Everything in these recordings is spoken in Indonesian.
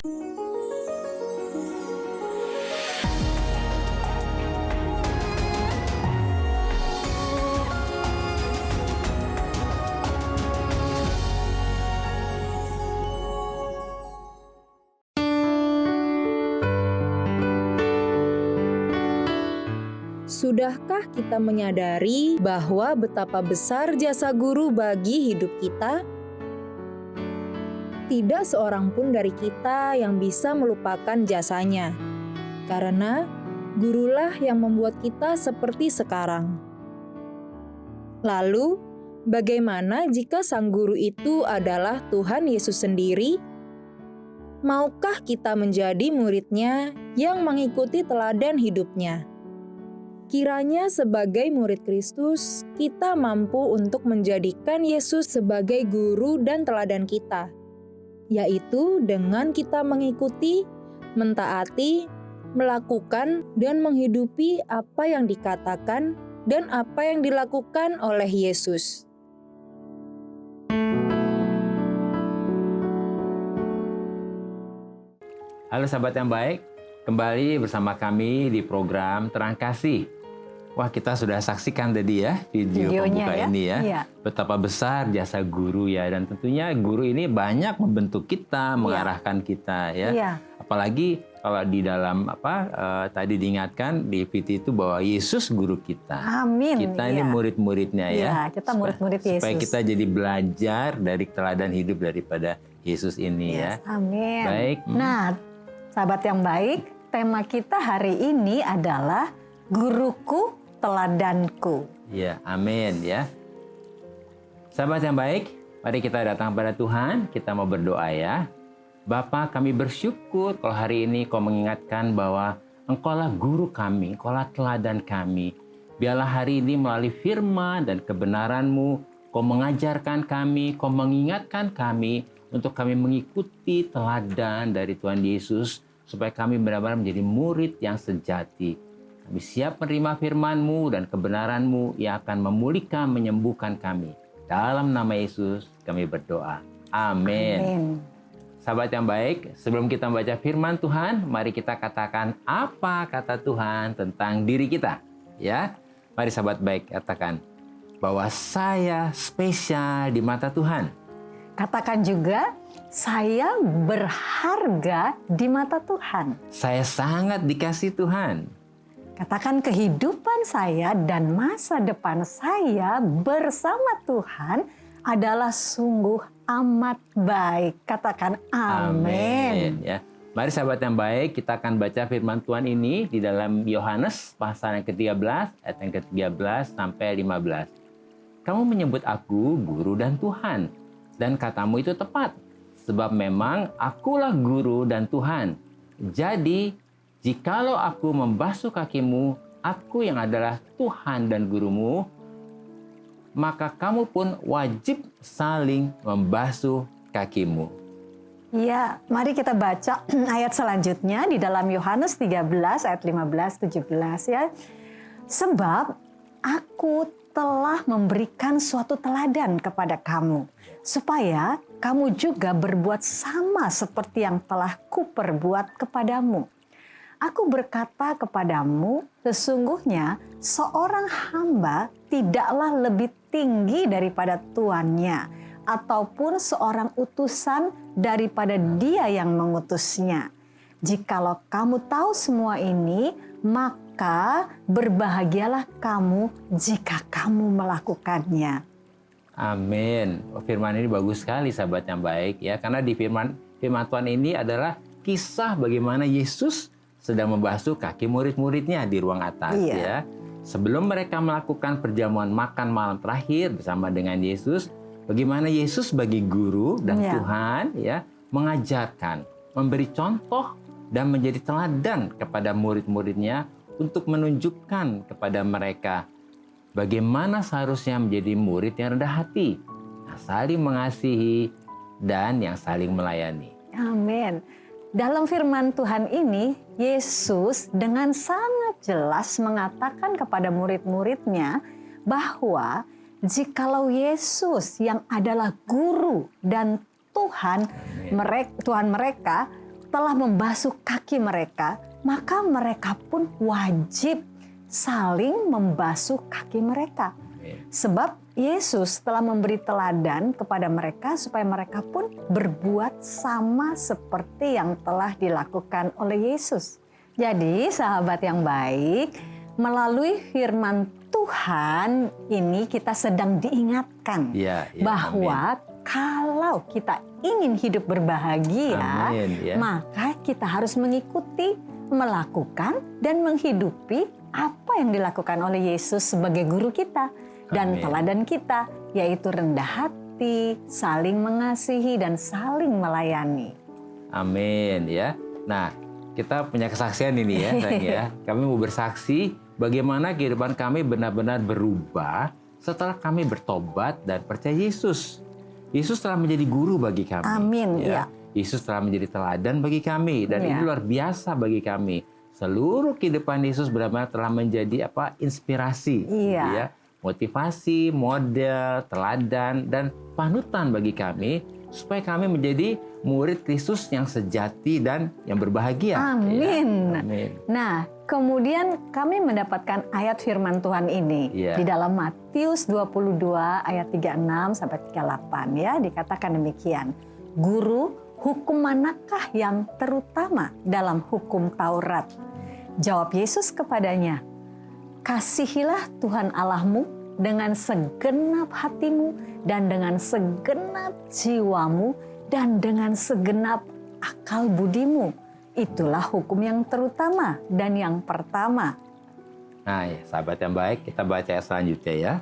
Sudahkah kita menyadari bahwa betapa besar jasa guru bagi hidup kita? Tidak seorang pun dari kita yang bisa melupakan jasanya, karena gurulah yang membuat kita seperti sekarang. Lalu, bagaimana jika sang guru itu adalah Tuhan Yesus sendiri? Maukah kita menjadi murid-Nya yang mengikuti teladan hidup-Nya? Kiranya sebagai murid Kristus, kita mampu untuk menjadikan Yesus sebagai guru dan teladan kita, yaitu dengan kita mengikuti, mentaati, melakukan, dan menghidupi apa yang dikatakan dan apa yang dilakukan oleh Yesus. Halo sahabat yang baik, kembali bersama kami di program Terang Kasih. Wah, kita sudah saksikan tadi ya video pembuka ya? Ini ya. Iya. Betapa besar jasa guru ya, dan tentunya guru ini banyak membentuk kita, mengarahkan kita ya. Iya. Apalagi kalau di dalam tadi diingatkan di PT itu bahwa Yesus guru kita. Amin. Kita ini murid-muridnya ya. Iya, kita murid-murid Yesus. Supaya kita jadi belajar dari teladan hidup daripada Yesus ini ya. Amin. Baik. Nah, sahabat yang baik, tema kita hari ini adalah Guruku Teladanku. Ya, amin ya. Sahabat yang baik, mari kita datang pada Tuhan, kita mau berdoa ya. Bapa, kami bersyukur kalau hari ini Kau mengingatkan bahwa Engkaulah guru kami, Engkaulah teladan kami. Biarlah hari ini melalui firman dan kebenaran-Mu, Kau mengajarkan kami, Kau mengingatkan kami untuk kami mengikuti teladan dari Tuhan Yesus, supaya kami benar-benar menjadi murid yang sejati. Kami siap menerima firman-Mu dan kebenaran-Mu yang akan memulihkan, menyembuhkan kami. Dalam nama Yesus kami berdoa. Amin. Amin. Sahabat yang baik, sebelum kita membaca firman Tuhan, mari kita katakan apa kata Tuhan tentang diri kita. Ya, mari sahabat baik katakan bahwa saya spesial di mata Tuhan. Katakan juga, saya berharga di mata Tuhan. Saya sangat dikasihi Tuhan. Katakan, kehidupan saya dan masa depan saya bersama Tuhan adalah sungguh amat baik. Katakan amin. Ya. Mari sahabat yang baik, kita akan baca firman Tuhan ini di dalam Yohanes pasal yang ke-13, ayat yang ke-13 sampai 15. Kamu menyebut aku guru dan Tuhan, dan katamu itu tepat, sebab memang akulah guru dan Tuhan. Jadi, jikalau aku membasuh kakimu, aku yang adalah Tuhan dan gurumu, maka kamu pun wajib saling membasuh kakimu. Ya, mari kita baca ayat selanjutnya di dalam Yohanes 13 ayat 15-17 ya. Sebab aku telah memberikan suatu teladan kepada kamu, supaya kamu juga berbuat sama seperti yang telah kuperbuat kepadamu. Aku berkata kepadamu, sesungguhnya seorang hamba tidaklah lebih tinggi daripada tuannya, ataupun seorang utusan daripada dia yang mengutusnya. Jikalau kamu tahu semua ini, maka berbahagialah kamu jika kamu melakukannya. Amin. Firman ini bagus sekali sahabat yang baik ya, karena di firman Tuhan ini adalah kisah bagaimana Yesus sedang membasuh kaki murid-muridnya di ruang atas ya. Sebelum mereka melakukan perjamuan makan malam terakhir bersama dengan Yesus, bagaimana Yesus sebagai guru dan Tuhan ya mengajarkan, memberi contoh dan menjadi teladan kepada murid-muridnya untuk menunjukkan kepada mereka bagaimana seharusnya menjadi murid yang rendah hati, yang saling mengasihi dan yang saling melayani. Amin. Dalam firman Tuhan ini, Yesus dengan sangat jelas mengatakan kepada murid-muridnya bahwa jikalau Yesus yang adalah guru dan Tuhan mereka, telah membasuh kaki mereka, maka mereka pun wajib saling membasuh kaki mereka. Sebab Yesus telah memberi teladan kepada mereka supaya mereka pun berbuat sama seperti yang telah dilakukan oleh Yesus. Jadi sahabat yang baik, melalui firman Tuhan ini kita sedang diingatkan bahwa kalau kita ingin hidup berbahagia, maka kita harus mengikuti, melakukan, dan menghidupi apa yang dilakukan oleh Yesus sebagai guru kita dan teladan kita, yaitu rendah hati, saling mengasihi, dan saling melayani. Amin ya. Nah, kita punya kesaksian ini ya, sayang ya. Kami mau bersaksi bagaimana kehidupan kami benar-benar berubah setelah kami bertobat dan percaya Yesus. Yesus telah menjadi guru bagi kami. Amin. Ya. Yesus telah menjadi teladan bagi kami dan ini luar biasa bagi kami. Seluruh kehidupan Yesus benar-benar telah menjadi inspirasi, ya, motivasi, model, teladan, dan panutan bagi kami supaya kami menjadi murid Kristus yang sejati dan yang berbahagia. Amin. Ya, amin. Nah, kemudian kami mendapatkan ayat firman Tuhan ini di dalam Matius 22 ayat 36 sampai 38 ya, dikatakan demikian. Guru, hukum manakah yang terutama dalam hukum Taurat? Jawab Yesus kepadanya, kasihilah Tuhan Allahmu dengan segenap hatimu dan dengan segenap jiwamu dan dengan segenap akal budimu. Itulah hukum yang terutama dan yang pertama. Nah, ya, sahabat yang baik, kita baca ayat selanjutnya ya.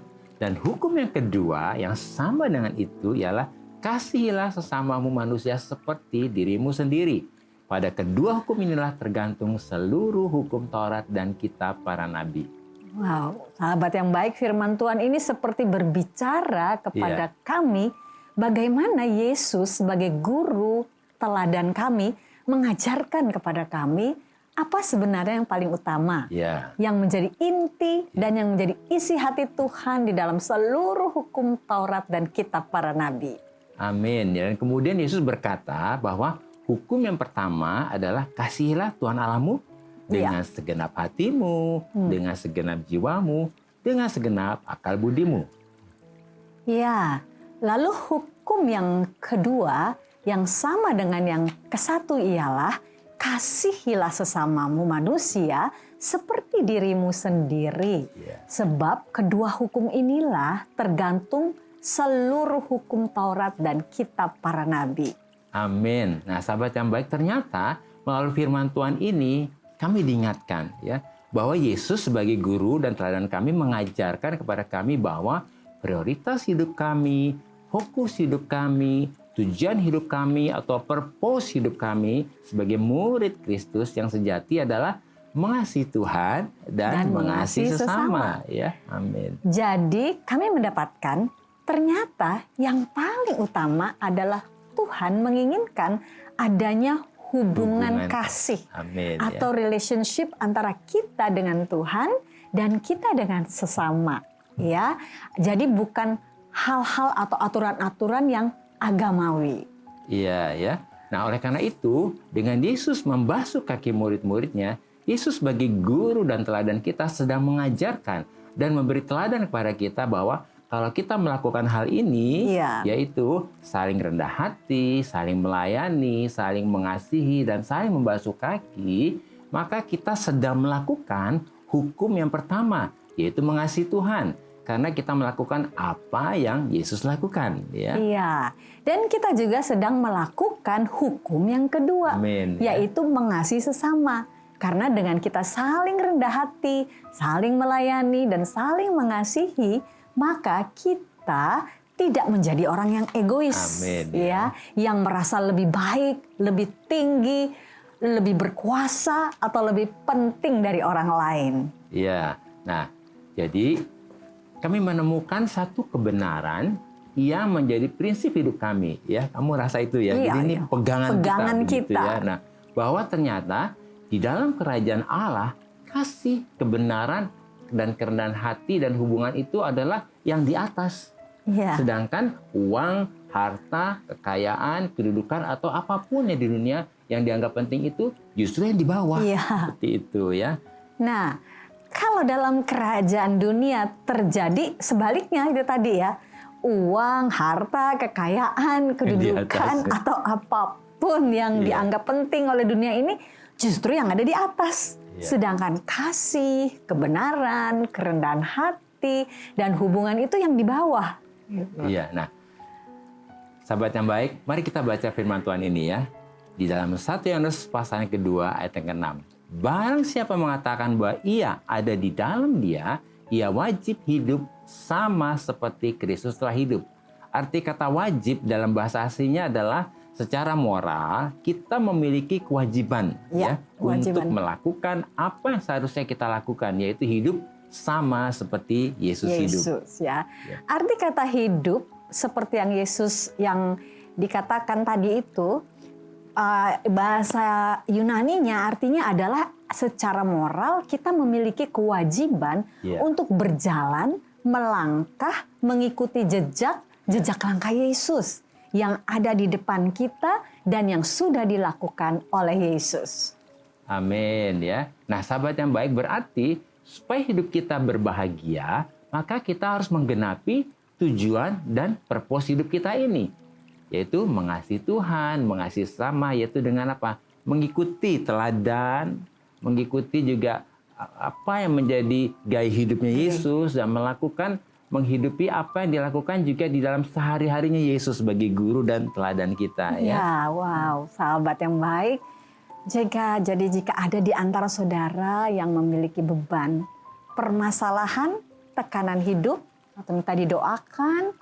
Dan hukum yang kedua yang sama dengan itu ialah kasihilah sesamamu manusia seperti dirimu sendiri. Pada kedua hukum inilah tergantung seluruh hukum Taurat dan kitab para nabi. Wow, sahabat yang baik, firman Tuhan ini seperti berbicara kepada kami bagaimana Yesus sebagai guru teladan kami mengajarkan kepada kami apa sebenarnya yang paling utama, yang menjadi inti dan yang menjadi isi hati Tuhan di dalam seluruh hukum Taurat dan kitab para nabi. Amin. Dan kemudian Yesus berkata bahwa hukum yang pertama adalah kasihilah Tuhan Allahmu dengan segenap hatimu, dengan segenap jiwamu, dengan segenap akal budimu. Ya, lalu hukum yang kedua yang sama dengan yang kesatu ialah kasihilah sesamamu manusia seperti dirimu sendiri. Sebab kedua hukum inilah tergantung seluruh hukum Taurat dan kitab para nabi. Amin. Nah, sahabat yang baik, ternyata melalui firman Tuhan ini kami diingatkan ya bahwa Yesus sebagai guru dan teladan kami mengajarkan kepada kami bahwa prioritas hidup kami, fokus hidup kami, tujuan hidup kami atau purpose hidup kami sebagai murid Kristus yang sejati adalah mengasihi Tuhan dan mengasihi sesama. Ya, amin. Jadi kami mendapatkan ternyata yang paling utama adalah Tuhan menginginkan adanya hubungan kasih atau relationship antara kita dengan Tuhan dan kita dengan sesama. Ya, jadi bukan hal-hal atau aturan-aturan yang agamawi. Iya, ya. Nah, oleh karena itu, dengan Yesus membasuh kaki murid-muridnya, Yesus sebagai guru dan teladan kita sedang mengajarkan dan memberi teladan kepada kita bahwa kalau kita melakukan hal ini, yaitu saling rendah hati, saling melayani, saling mengasihi, dan saling membasuh kaki, maka kita sedang melakukan hukum yang pertama, yaitu mengasihi Tuhan. Karena kita melakukan apa yang Yesus lakukan. Ya. Iya, dan kita juga sedang melakukan hukum yang kedua, yaitu mengasihi sesama. Karena dengan kita saling rendah hati, saling melayani, dan saling mengasihi, maka kita tidak menjadi orang yang egois, yang merasa lebih baik, lebih tinggi, lebih berkuasa, atau lebih penting dari orang lain. Iya, nah jadi kami menemukan satu kebenaran yang menjadi prinsip hidup kami. Ya, kamu rasa itu ya? Jadi ini pegangan kita. Ya. Nah, bahwa ternyata di dalam kerajaan Allah kasih, kebenaran, dan kerendahan hati dan hubungan itu adalah yang di atas. Sedangkan uang, harta, kekayaan, kedudukan, atau apapun yang di dunia yang dianggap penting itu justru yang di bawah. Iya. Seperti itu ya. Nah, kalau dalam kerajaan dunia terjadi sebaliknya itu tadi ya, uang, harta, kekayaan, kedudukan, atas. atau apapun yang dianggap penting oleh dunia ini justru yang ada di atas. Sedangkan kasih, kebenaran, kerendahan hati, dan hubungan itu yang di bawah. Iya, nah sahabat yang baik, mari kita baca firman Tuhan ini ya. Di dalam 1 Yohanes pasal yang kedua ayat yang ke-6. Barang siapa mengatakan bahwa ia ada di dalam dia, ia wajib hidup sama seperti Kristus telah hidup. Arti kata wajib dalam bahasa aslinya adalah secara moral kita memiliki kewajiban untuk melakukan apa yang seharusnya kita lakukan, yaitu hidup sama seperti Yesus hidup. Ya. Arti kata hidup seperti yang Yesus yang dikatakan tadi itu, bahasa Yunaninya artinya adalah secara moral kita memiliki kewajiban untuk berjalan, melangkah, mengikuti jejak langkah Yesus yang ada di depan kita dan yang sudah dilakukan oleh Yesus. Amin ya. Nah, sahabat yang baik, berarti supaya hidup kita berbahagia, maka kita harus menggenapi tujuan dan purpose hidup kita ini, yaitu mengasihi Tuhan, mengasihi sesama, yaitu dengan apa? Mengikuti teladan, mengikuti juga apa yang menjadi gaya hidupnya Yesus, dan menghidupi apa yang dilakukan juga di dalam sehari-harinya Yesus sebagai guru dan teladan kita. Ya, wow, sahabat yang baik. Jika ada di antara saudara yang memiliki beban, permasalahan, tekanan hidup, atau minta didoakan,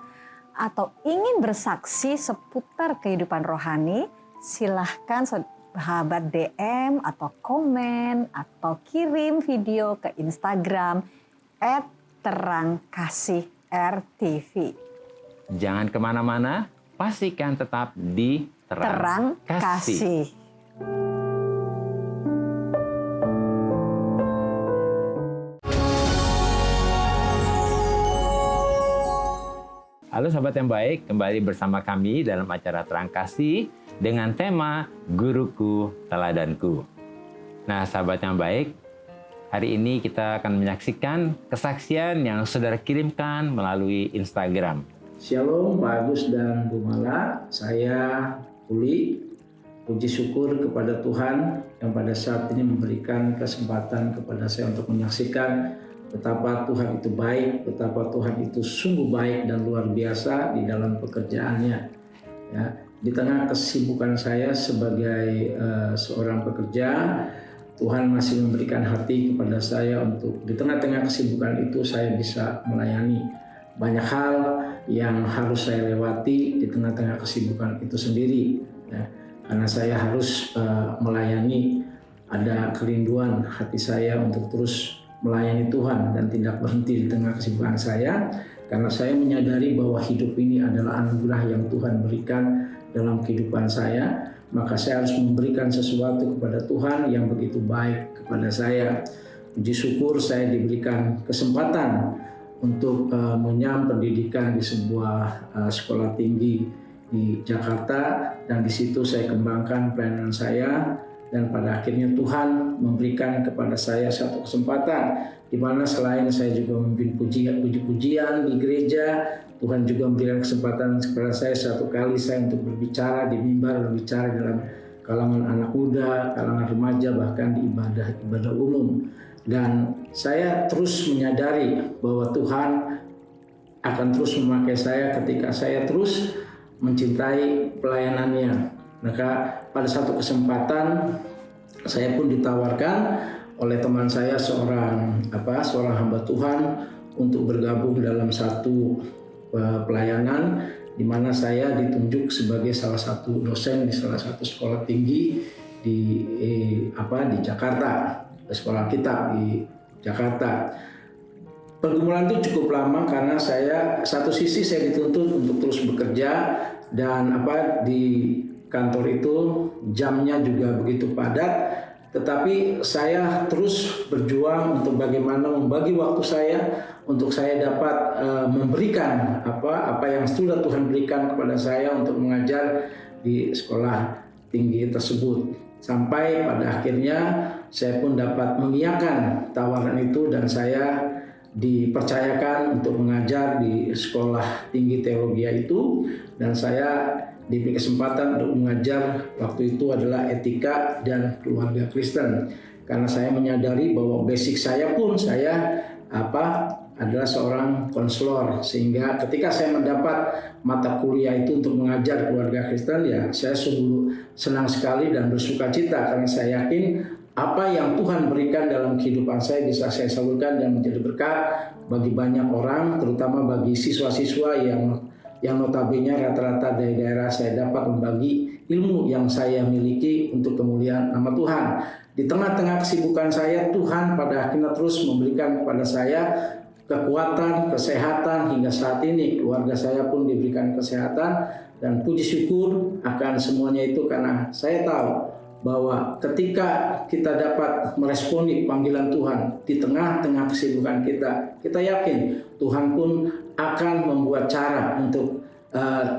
atau ingin bersaksi seputar kehidupan rohani, silahkan sahabat DM atau komen atau kirim video ke Instagram @terangkasih_RTV. Jangan kemana-mana, pastikan tetap di Terang Kasih. Halo sahabat yang baik, kembali bersama kami dalam acara Terang Kasih dengan tema Guruku Teladanku. Nah sahabat yang baik, hari ini kita akan menyaksikan kesaksian yang saudara kirimkan melalui Instagram. Shalom Pak Agus dan Bu Mala, saya Uli. Puji syukur kepada Tuhan yang pada saat ini memberikan kesempatan kepada saya untuk menyaksikan betapa Tuhan itu baik, betapa Tuhan itu sungguh baik dan luar biasa di dalam pekerjaannya. Ya, di tengah kesibukan saya sebagai seorang pekerja, Tuhan masih memberikan hati kepada saya untuk di tengah-tengah kesibukan itu saya bisa melayani. Banyak hal yang harus saya lewati di tengah-tengah kesibukan itu sendiri. Ya, karena saya harus melayani, ada kerinduan hati saya untuk terus melayani Tuhan dan tidak berhenti di tengah kesibukan saya, karena saya menyadari bahwa hidup ini adalah anugerah yang Tuhan berikan dalam kehidupan saya, maka saya harus memberikan sesuatu kepada Tuhan yang begitu baik kepada saya. Puji syukur saya diberikan kesempatan untuk menyam pendidikan di sebuah sekolah tinggi di Jakarta, dan di situ saya kembangkan pelayanan saya. Dan pada akhirnya Tuhan memberikan kepada saya satu kesempatan di mana selain saya juga memimpin puji-pujian di gereja, Tuhan juga memberikan kesempatan kepada saya satu kali saya untuk berbicara di mimbar, berbicara dalam kalangan anak muda, kalangan remaja, bahkan di ibadah umum. Dan saya terus menyadari bahwa Tuhan akan terus memakai saya ketika saya terus mencintai pelayanannya. Maka pada satu kesempatan saya pun ditawarkan oleh teman saya seorang hamba Tuhan untuk bergabung dalam satu pelayanan di mana saya ditunjuk sebagai salah satu dosen di salah satu sekolah tinggi di Jakarta, sekolah kitab di Jakarta. Pergumulan itu cukup lama karena satu sisi saya dituntut untuk terus bekerja dan di kantor itu jamnya juga begitu padat, Tetapi saya terus berjuang untuk bagaimana membagi waktu saya untuk saya dapat memberikan apa yang sudah Tuhan berikan kepada saya untuk mengajar di sekolah tinggi tersebut. Sampai pada akhirnya saya pun dapat mengiyakan tawaran itu dan saya dipercayakan untuk mengajar di sekolah tinggi teologi itu, dan saya diberi kesempatan untuk mengajar waktu itu adalah etika dan keluarga Kristen, karena saya menyadari bahwa basic saya pun adalah seorang konselor, sehingga ketika saya mendapat mata kuliah itu untuk mengajar keluarga Kristen, ya saya sungguh senang sekali dan bersuka cita karena saya yakin apa yang Tuhan berikan dalam kehidupan saya bisa saya salurkan dan menjadi berkat bagi banyak orang, terutama bagi siswa-siswa yang notabene rata-rata dari daerah. Saya dapat membagi ilmu yang saya miliki untuk kemuliaan nama Tuhan. Di tengah-tengah kesibukan saya, Tuhan pada akhirnya terus memberikan kepada saya kekuatan, kesehatan, hingga saat ini keluarga saya pun diberikan kesehatan, dan puji syukur akan semuanya itu karena saya tahu bahwa ketika kita dapat meresponi panggilan Tuhan di tengah-tengah kesibukan kita, kita yakin Tuhan pun akan membuat cara untuk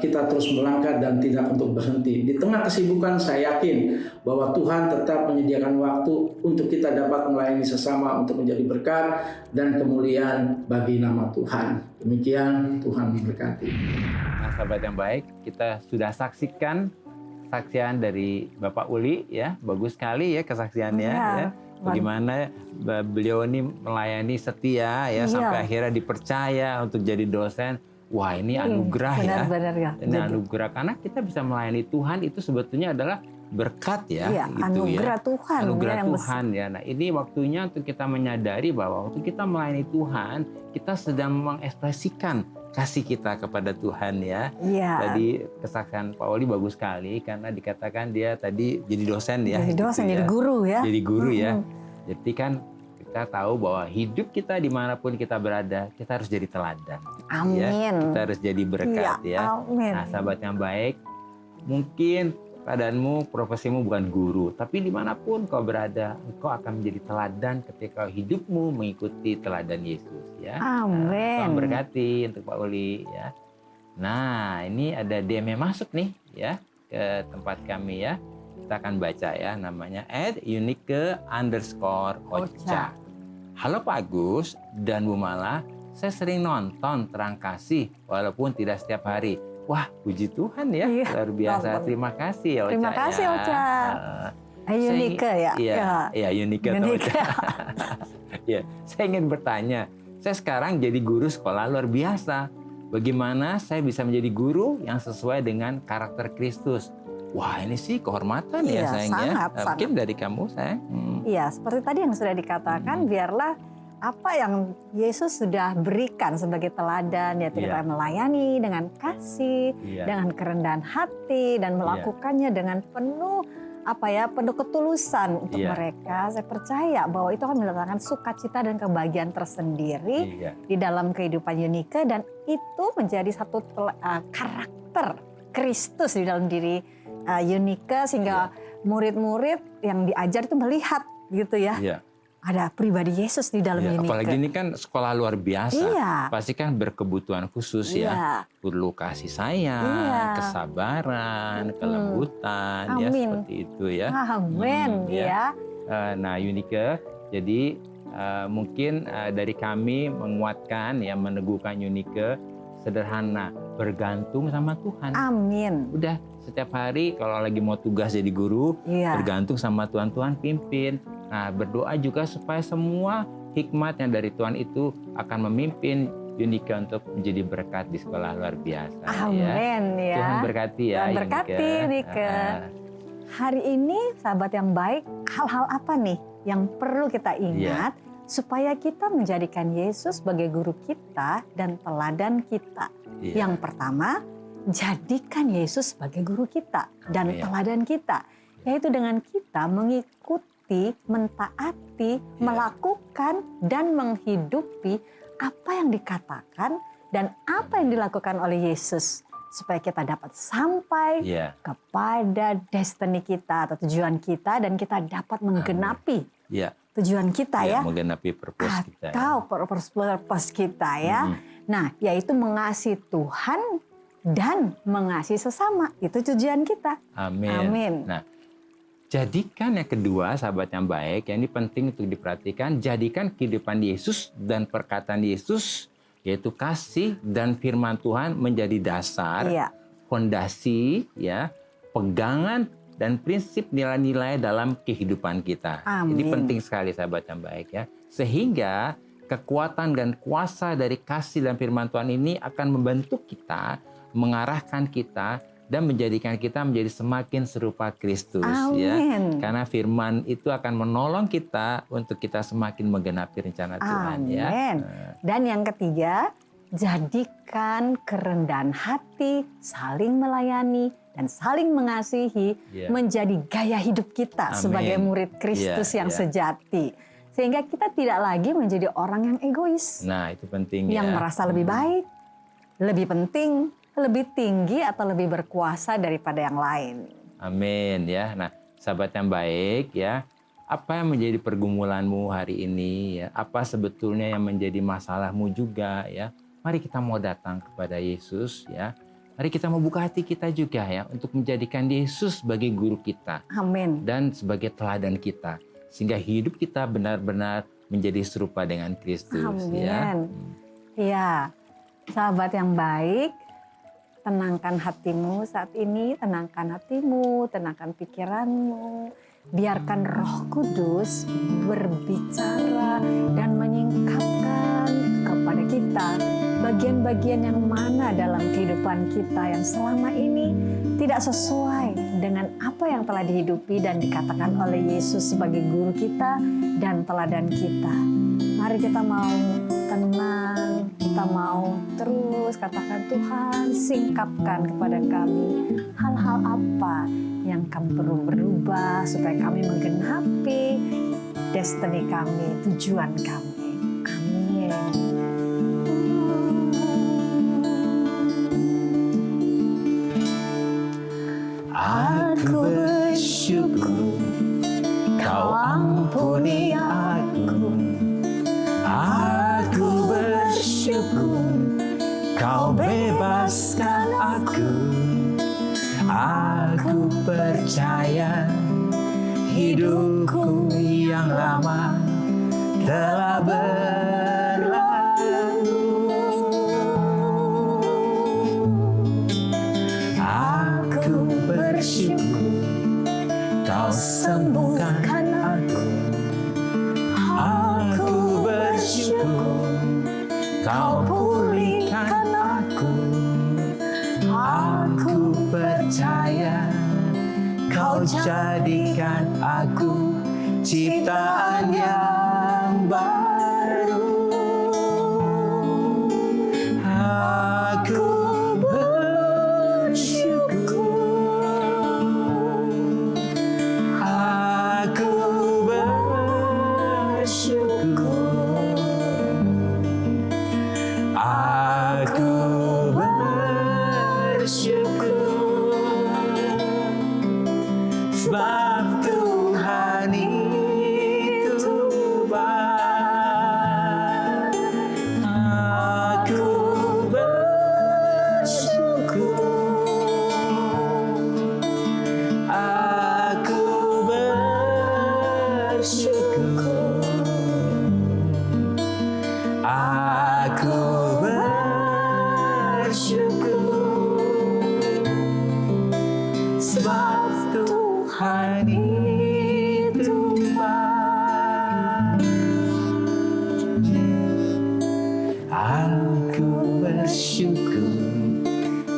kita terus melangkah dan tidak untuk berhenti. Di tengah kesibukan saya yakin bahwa Tuhan tetap menyediakan waktu untuk kita dapat melayani sesama untuk menjadi berkat dan kemuliaan bagi nama Tuhan. Demikian, Tuhan memberkati. Nah, sahabat yang baik, kita sudah saksikan kesaksian dari Bapak Uli, ya, bagus sekali ya kesaksiannya, ya. Bagaimana beliau ini melayani setia, ya, sampai akhirnya dipercaya untuk jadi dosen. Wah, ini anugerah, benar, ya. Ini anugerah, karena kita bisa melayani Tuhan itu sebetulnya adalah berkat, ya. Iya, gitu, anugerah ya. Tuhan. Anugerah Tuhan, ya. Nah, ini waktunya untuk kita menyadari bahwa waktu kita melayani Tuhan, kita sedang mengekspresikan kasih kita kepada Tuhan, ya. Iya. Tadi kesaksian Pak Oli bagus sekali karena dikatakan dia tadi jadi dosen, ya. Jadi dosen, gitu, jadi ya. guru, ya. Jadi guru, ya. Jadi kan kita tahu bahwa hidup kita dimanapun kita berada, kita harus jadi teladan. Amin. Ya. Kita harus jadi berkat, ya. Amin. Nah, sahabat yang baik, mungkin keadaanmu, profesimu bukan guru, tapi dimanapun kau berada, engkau akan menjadi teladan ketika hidupmu mengikuti teladan Yesus, ya. Amin. Tuhan berkati untuk Pak Uli, ya. Nah, ini ada DM yang masuk nih, ya, ke tempat kami, ya. Kita akan baca, ya, namanya @unike_ocha. Halo Pak Agus dan Bu Mala, saya sering nonton Terang Kasih walaupun tidak setiap hari. Wah, puji Tuhan, ya, luar biasa. Terima kasih ya Ocha. Terima kasih, Ocha. Unike, ya. Iya, Unike. Ya, saya ingin bertanya, saya sekarang jadi guru sekolah luar biasa. Bagaimana saya bisa menjadi guru yang sesuai dengan karakter Kristus? Wah, ini sih kehormatan, ya, sayang, ya. Mungkin dari kamu, sayang. Iya, seperti tadi yang sudah dikatakan, biarlah apa yang Yesus sudah berikan sebagai teladan, ya, kita melayani dengan kasih, dengan kerendahan hati, dan melakukannya dengan penuh penuh ketulusan untuk mereka. Saya percaya bahwa itu akan mendatangkan sukacita dan kebahagiaan tersendiri di dalam kehidupan Unike, dan itu menjadi satu karakter Kristus di dalam diri Unike, sehingga murid-murid yang diajar itu melihat, gitu, ya. Ada pribadi Yesus di dalam Unike. Apalagi ini kan sekolah luar biasa, pasti kan berkebutuhan khusus, ya. Perlu kasih sayang, kesabaran, kelembutan, ya, seperti itu, ya. Amin, ya. Nah, Unike, jadi mungkin dari kami menguatkan, ya, meneguhkan Unike, sederhana, bergantung sama Tuhan. Amin. Udah, setiap hari kalau lagi mau tugas jadi guru, bergantung sama Tuhan, Tuhan pimpin. Nah, berdoa juga supaya semua hikmat yang dari Tuhan itu akan memimpin Unike untuk menjadi berkat di sekolah luar biasa. Amin, ya. Tuhan berkati, ya. Tuhan berkati, Unike. Hari ini, sahabat yang baik, hal-hal apa nih yang perlu kita ingat supaya kita menjadikan Yesus sebagai guru kita dan teladan kita? Yang pertama, jadikan Yesus sebagai guru kita dan teladan kita, yaitu dengan kita mengikuti, mentaati, melakukan, dan menghidupi apa yang dikatakan dan apa yang dilakukan oleh Yesus supaya kita dapat sampai Ya. kepada destiny kita atau tujuan kita, dan kita dapat menggenapi Ya. tujuan kita ya, Menggenapi purpose kita. atau purpose kita ya. Nah, yaitu mengasihi Tuhan dan mengasihi sesama. Itu tujuan kita. Amin. Amin. Nah, jadikan yang kedua, sahabat yang baik, yang ini penting untuk diperhatikan, jadikan kehidupan Yesus dan perkataan Yesus, yaitu kasih dan firman Tuhan menjadi dasar, Iya. fondasi, ya, pegangan dan prinsip nilai-nilai dalam kehidupan kita. Amin. Ini penting sekali, sahabat yang baik ya. Sehingga kekuatan dan kuasa dari kasih dan firman Tuhan ini akan membentuk kita, mengarahkan kita, dan menjadikan kita menjadi semakin serupa Kristus. Ya. Amin. Karena firman itu akan menolong kita untuk kita semakin menggenapi rencana Tuhan. Ya. Amin. Dan yang ketiga, jadikan kerendahan hati, saling melayani, dan saling mengasihi Ya. menjadi gaya hidup kita Amin. sebagai murid Kristus Ya, yang ya. sejati. Sehingga kita tidak lagi menjadi orang yang egois, Nah, itu penting yang ya. merasa lebih baik, lebih penting, lebih tinggi, atau lebih berkuasa daripada yang lain. Amin ya. Nah, sahabat yang baik ya, apa yang menjadi pergumulanmu hari ini ya? Apa sebetulnya yang menjadi masalahmu juga ya? Mari kita mau datang kepada Yesus ya. Mari kita mau buka hati kita juga ya untuk menjadikan Yesus sebagai guru kita Amin. dan sebagai teladan kita, sehingga hidup kita benar-benar menjadi serupa dengan Kristus ya. Amin. Iya, sahabat yang baik, tenangkan hatimu saat ini, tenangkan hatimu, tenangkan pikiranmu. Biarkan Roh Kudus berbicara dan menyingkapkan kepada kita bagian-bagian yang mana dalam kehidupan kita yang selama ini tidak sesuai dengan apa yang telah dihidupi dan dikatakan oleh Yesus sebagai guru kita dan teladan kita. Mari kita mau tenang, kita mau terus katakan, Tuhan singkapkan kepada kami hal-hal apa yang kami perlu berubah supaya kami menggenapi destiny kami, tujuan kami. Amin. Aku bersyukur Kau ampuni aku. Aku bersyukur Kau bebaskan aku. Aku percaya hidupku yang lama telah berlalu. Aku bersyukur Kau sembuhkan aku. Aku bersyukur Kau pulihkan aku. Aku percaya Kau jadikan aku ciptaan yang baru. Aku bersyukur. Aku bersyukur. Aku bersyukur. Sebab Tuhan itu baik. Aku bersyukur. Aku bersyukur. Aku bersyukur. Sebab Tuhan itu baik. Aku bersyukur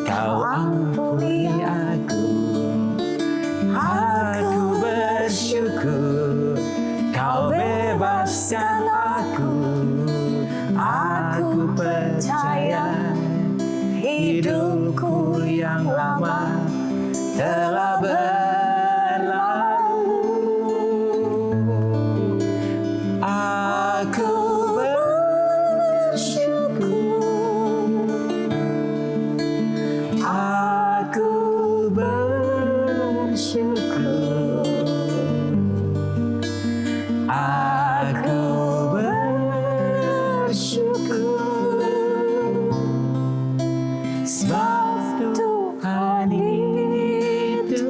Kau ampuni aku. Aku bersyukur Kau bebaskan aku. Aku percaya hidupku yang lama telah berlalu. Aku bersyukur. bersyukur. Aku bersyukur sebab Tuhan itu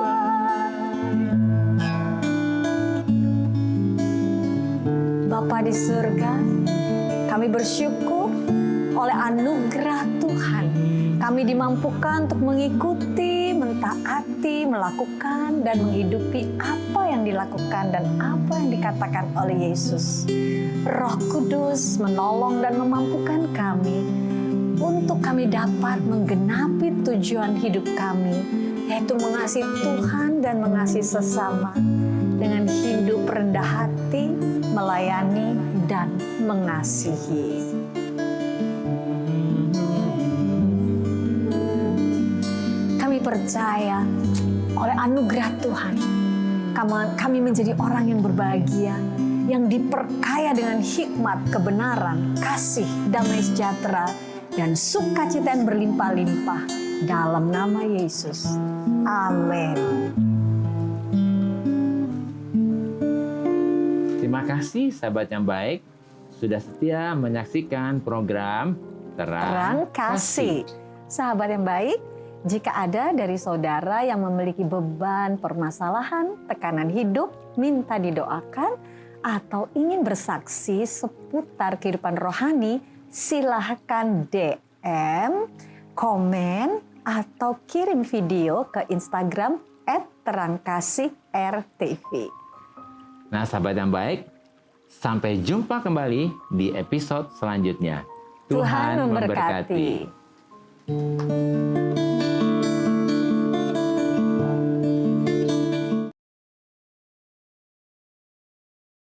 baik. Bapa di surga, kami bersyukur oleh anugerah Tuhan. Kami dimampukan untuk mengikuti, mentaati, melakukan, dan menghidupi apa yang dilakukan dan apa yang dikatakan oleh Yesus. Roh Kudus menolong dan memampukan kami untuk kami dapat menggenapi tujuan hidup kami, yaitu mengasihi Tuhan dan mengasihi sesama dengan hidup rendah hati, melayani, dan mengasihi. Percaya oleh anugerah Tuhan, kami menjadi orang yang berbahagia, yang diperkaya dengan hikmat, kebenaran, kasih, damai sejahtera, dan sukacita yang berlimpah-limpah dalam nama Yesus. Amin. Terima kasih sahabat yang baik sudah setia menyaksikan program Terang Kasih. Sahabat yang baik, jika ada dari saudara yang memiliki beban, permasalahan, tekanan hidup, minta didoakan, atau ingin bersaksi seputar kehidupan rohani, silahkan DM, komen, atau kirim video ke Instagram @terangkasihrtv. Nah sahabat yang baik, sampai jumpa kembali di episode selanjutnya. Tuhan memberkati.